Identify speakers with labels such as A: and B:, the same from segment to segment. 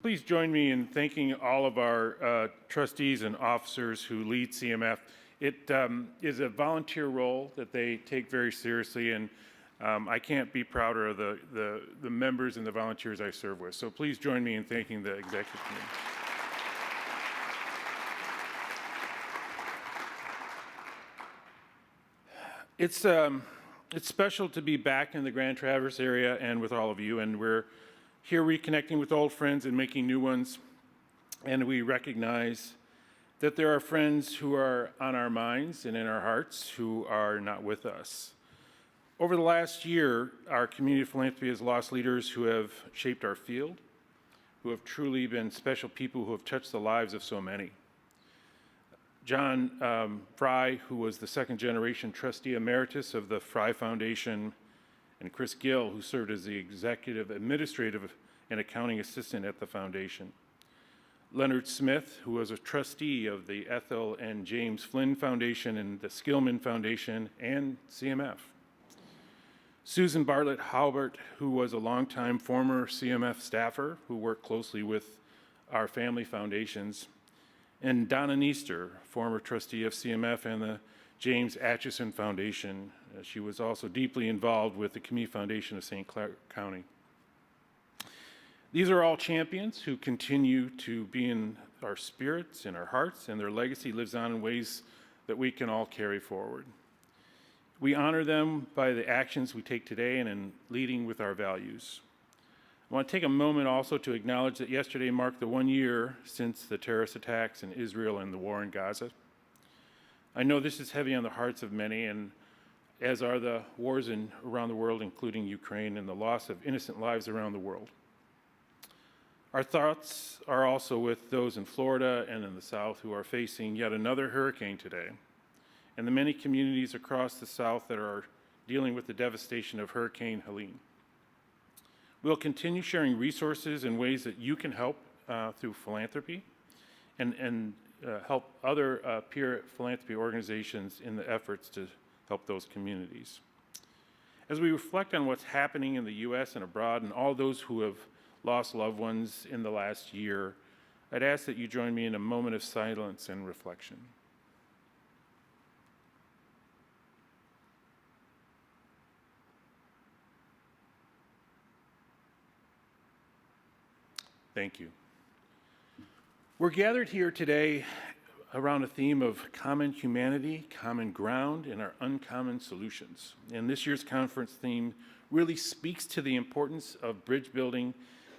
A: Please join me in thanking all of our trustees and officers who lead CMF. It is a volunteer role that they take very seriously, and I can't be prouder of the members and the volunteers I serve with. So please join me in thanking the executive committee. It's special to be back in the Grand Traverse area and with all of you, and we're here reconnecting with old friends and making new ones. And we recognize that there are friends who are on our minds and in our hearts who are not with us. Over the last year, our community of philanthropy has lost leaders who have shaped our field, who have truly been special people who have touched the lives of so many. John Fry, who was the second generation trustee emeritus of the Fry Foundation, and Chris Gill, who served as the executive, administrative, and accounting assistant at the foundation. Leonard Smith, who was a trustee of the Ethel and James Flynn Foundation and the Skillman Foundation and CMF. Susan Bartlett Halbert, who was a longtime former CMF staffer who worked closely with our family foundations. And Donna Neester, former trustee of CMF and the James Atchison Foundation. She was also deeply involved with the Community Foundation of St. Clair County. These are all champions who continue to be in our spirits, in our hearts, and their legacy lives on in ways that we can all carry forward. We honor them by the actions we take today and in leading with our values. I want to take a moment also to acknowledge that yesterday marked the 1 year since the terrorist attacks in Israel and the war in Gaza. I know this is heavy on the hearts of many, and as are the wars around the world, including Ukraine, and the loss of innocent lives around the world. Our thoughts are also with those in Florida and in the South who are facing yet another hurricane today, and the many communities across the South that are dealing with the devastation of Hurricane Helene. We'll continue sharing resources and ways that you can help through philanthropy and help other peer philanthropy organizations in the efforts to help those communities. As we reflect on what's happening in the U.S. and abroad and all those who have lost loved ones in the last year, I'd ask that you join me in a moment of silence and reflection. Thank you. We're gathered here today around a theme of common humanity, common ground, and our uncommon solutions. And this year's conference theme really speaks to the importance of bridge building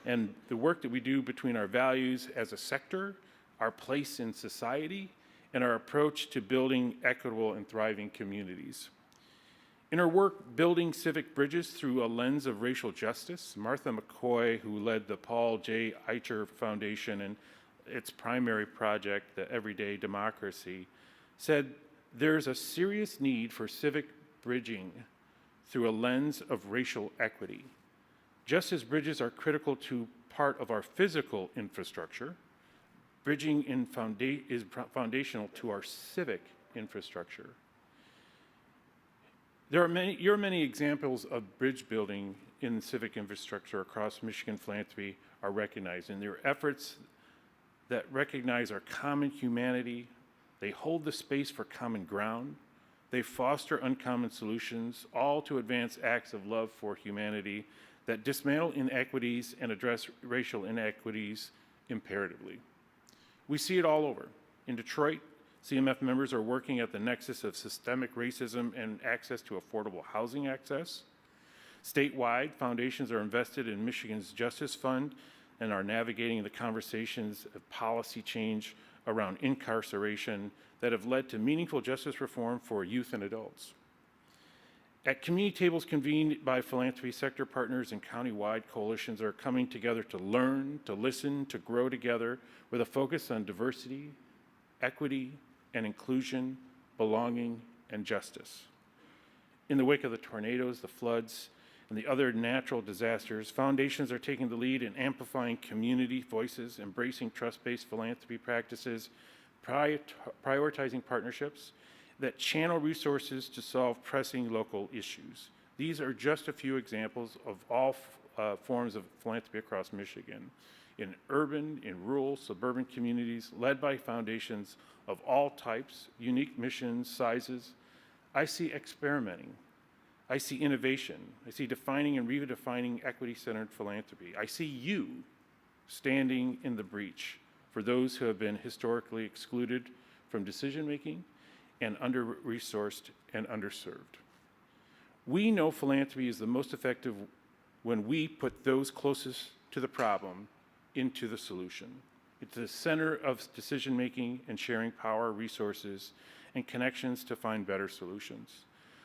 A: and the work that we do between our values as a sector, our place in society, and our approach to building equitable and thriving communities. In her work building civic bridges through a lens of racial justice, Martha McCoy, who led the Paul J. Eicher Foundation and its primary project, the Everyday Democracy, said there's a serious need for civic bridging through a lens of racial equity. Just as bridges are critical to part of our physical infrastructure, bridging is foundational to our civic infrastructure. There are many examples of bridge building in civic infrastructure across Michigan philanthropy are recognized, and their efforts that recognize our common humanity, they hold the space for common ground, they foster uncommon solutions, all to advance acts of love for humanity that dismantle inequities and address racial inequities imperatively. We see it all over. In Detroit, CMF members are working at the nexus of systemic racism and access to affordable housing access. Statewide, foundations are invested in Michigan's Justice Fund and are navigating the conversations of policy change around incarceration that have led to meaningful justice reform for youth and adults. At community tables convened by philanthropy sector partners and county-wide coalitions are coming together to learn, to listen, to grow together with a focus on diversity, equity, and inclusion, belonging, and justice. In the wake of the tornadoes, the floods, and the other natural disasters, foundations are taking the lead in amplifying community voices, embracing trust-based philanthropy practices, prioritizing partnerships that channel resources to solve pressing local issues. These are just a few examples of all forms of philanthropy across Michigan. in urban, in rural, suburban communities, led by foundations of all types, unique missions, sizes. I see experimenting. I see innovation. I see defining and redefining equity-centered philanthropy. I see you standing in the breach for those who have been historically excluded from decision-making and under-resourced and underserved. We know philanthropy is the most effective when we put those closest to the problem into the solution. It's the center of decision-making and sharing power, resources, and connections to find better solutions.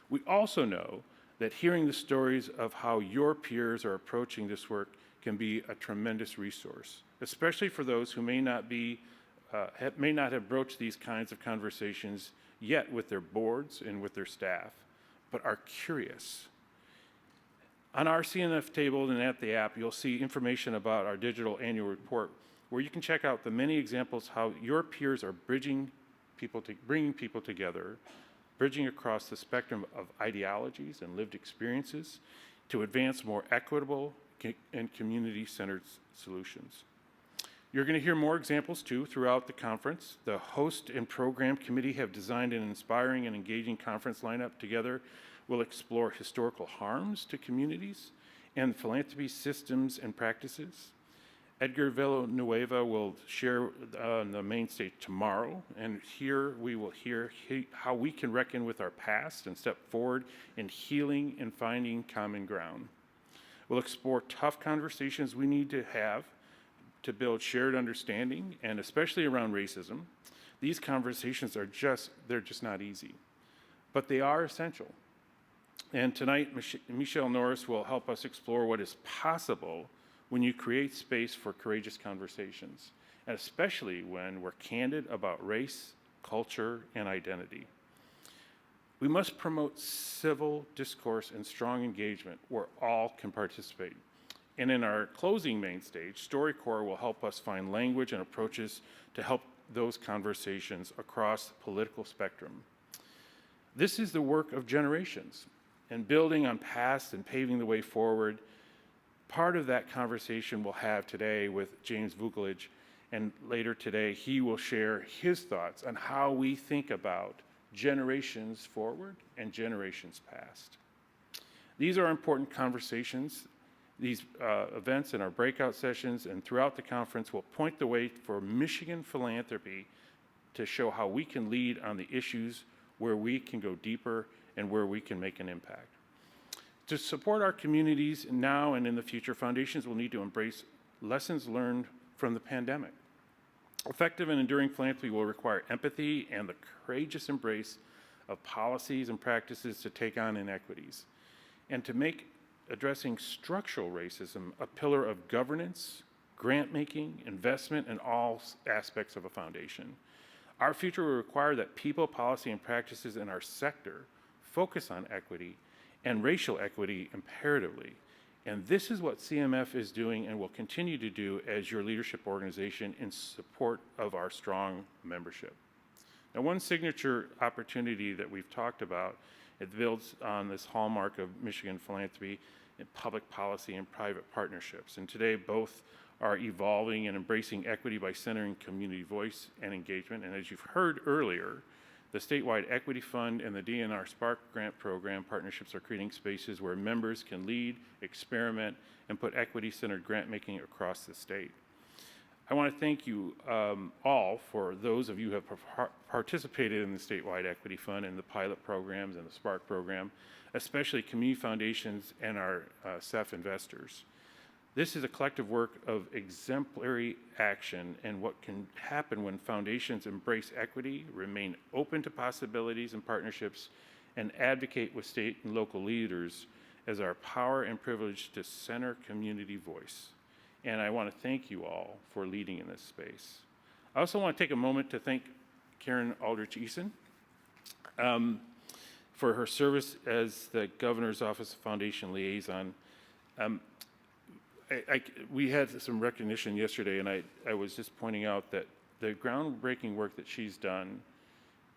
A: We also know that hearing the stories of how your peers are approaching this work can be a tremendous resource, especially for those who may not have broached these kinds of conversations yet with their boards and with their staff, but are curious. On our CNF table and at the app, you'll see information about our digital annual report, where you can check out the many examples how your peers are bringing people together, bridging across the spectrum of ideologies and lived experiences to advance more equitable and community-centered solutions. You're going to hear more examples, too, throughout the conference. The host and program committee have designed an inspiring and engaging conference lineup. Together, we'll explore historical harms to communities and philanthropy systems and practices. Edgar Villanueva will share on the main stage tomorrow, and here we will hear how we can reckon with our past and step forward in healing and finding common ground. We'll explore tough conversations we need to have to build shared understanding, and especially around racism. These conversations they're just not easy, but they are essential. And tonight, Michelle Norris will help us explore what is possible when you create space for courageous conversations, and especially when we're candid about race, culture, and identity. We must promote civil discourse and strong engagement where all can participate. And in our closing main stage, StoryCorps will help us find language and approaches to help those conversations across the political spectrum. This is the work of generations, and building on past and paving the way forward. Part of that conversation we'll have today with James Vukolich, and later today he will share his thoughts on how we think about generations forward and generations past. These are important conversations. These events and our breakout sessions and throughout the conference will point the way for Michigan philanthropy to show how we can lead on the issues where we can go deeper and where we can make an impact. To support our communities now and in the future, foundations will need to embrace lessons learned from the pandemic. Effective and enduring philanthropy will require empathy and the courageous embrace of policies and practices to take on inequities, and to make addressing structural racism a pillar of governance, grant-making, investment, in all aspects of a foundation. Our future will require that people, policy, and practices in our sector focus on equity and racial equity imperatively. And this is what CMF is doing and will continue to do as your leadership organization in support of our strong membership. Now, one signature opportunity that we've talked about, it builds on this hallmark of Michigan philanthropy in public policy and private partnerships. And today, both are evolving and embracing equity by centering community voice and engagement. And as you've heard earlier, the statewide equity fund and the DNR Spark grant program partnerships are creating spaces where members can lead, experiment, and put equity-centered grant making across the state. I want to thank you all for those of you who have participated in the statewide equity fund and the pilot programs and the Spark program, especially community foundations and our SEF investors. This is a collective work of exemplary action and what can happen when foundations embrace equity, remain open to possibilities and partnerships, and advocate with state and local leaders as our power and privilege to center community voice. And I want to thank you all for leading in this space. I also want to take a moment to thank Karen Aldrich-Eason for her service as the Governor's Office Foundation Liaison. We had some recognition yesterday, and I was just pointing out that the groundbreaking work that she's done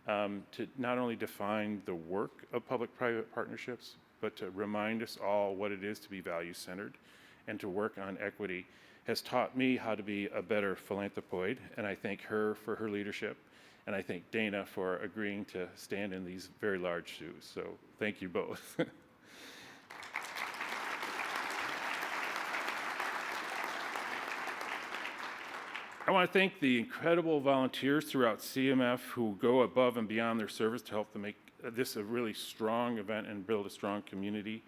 A: to not only define the work of public-private partnerships, but to remind us all what it is to be value-centered and to work on equity has taught me how to be a better philanthropoid, and I thank her for her leadership, and I thank Dana for agreeing to stand in these very large shoes. So thank you both. I want to thank the incredible volunteers throughout CMF who go above and beyond their service to help to make this a really strong event and build a strong community.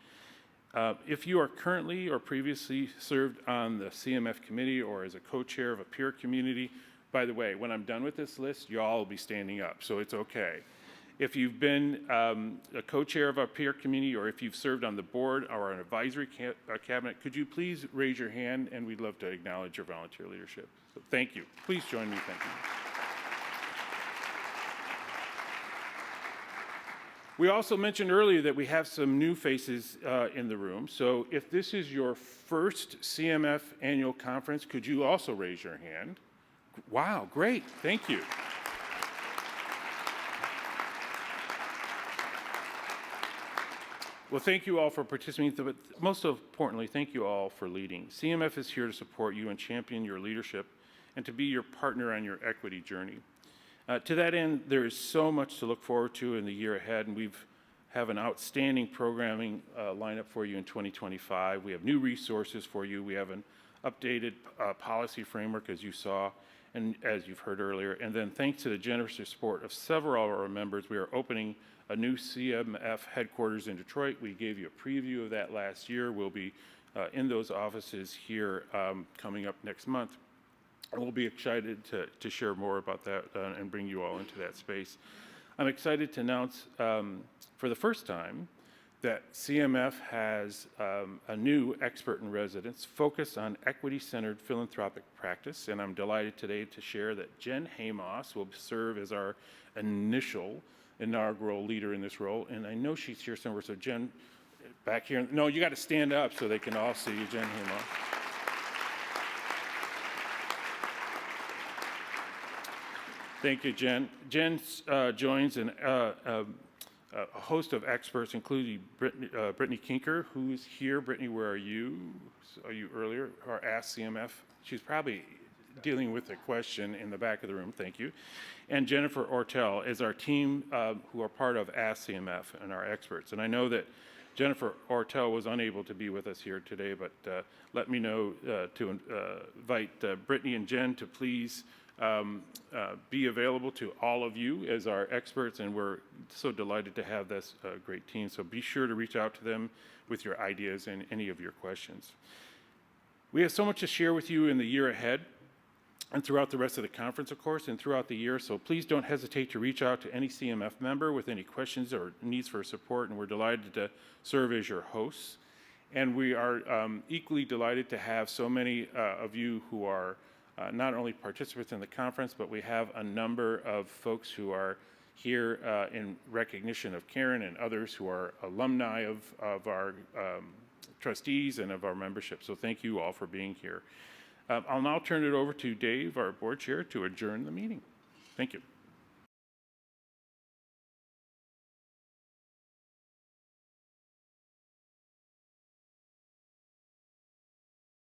A: If you are currently or previously served on the CMF committee or as a co-chair of a peer community, by the way, when I'm done with this list, you all will be standing up, so it's okay. If you've been a co-chair of a peer community, or if you've served on the board or an advisory cabinet, could you please raise your hand, and we'd love to acknowledge your volunteer leadership. So thank you. Please join me, thank you. We also mentioned earlier that we have some new faces in the room. So if this is your first CMF annual conference, could you also raise your hand? Wow, great, thank you. Well, thank you all for participating, but most importantly, thank you all for leading. CMF is here to support you and champion your leadership and to be your partner on your equity journey. To that end, there is so much to look forward to in the year ahead, and we have an outstanding programming lineup for you in 2025. We have new resources for you. We have an updated policy framework, as you saw, and as you've heard earlier. And then thanks to the generous support of several of our members, we are opening a new CMF headquarters in Detroit. We gave you a preview of that last year. We'll be in those offices here coming up next month. And we'll be excited to share more about that and bring you all into that space. I'm excited to announce for the first time that CMF has a new expert in residence focused on equity-centered philanthropic practice, and I'm delighted today to share that Jen Hamos will serve as our inaugural leader in this role, and I know she's here somewhere, so Jen, back here, no, you got to stand up so they can all see you, Jen Hamos. Thank you, Jen. Jen joins a host of experts, including Brittany Kinker, who's here. Brittany, where are you? Saw you earlier, or Ask CMF. She's probably dealing with a question in the back of the room, thank you. And Jennifer Ortel is our team who are part of Ask CMF and our experts. And I know that Jennifer Ortel was unable to be with us here today, but let me know to invite Brittany and Jen to please be available to all of you as our experts, and we're so delighted to have this great team. So be sure to reach out to them with your ideas and any of your questions. We have so much to share with you in the year ahead and throughout the rest of the conference, of course, and throughout the year. So please don't hesitate to reach out to any CMF member with any questions or needs for support, and we're delighted to serve as your hosts. And we are equally delighted to have so many of you who are not only participants in the conference, but we have a number of folks who are here in recognition of Karen and others who are alumni of our trustees and of our membership. So thank you all for being here. I'll now turn it over to Dave, our board chair, to adjourn the meeting. Thank you.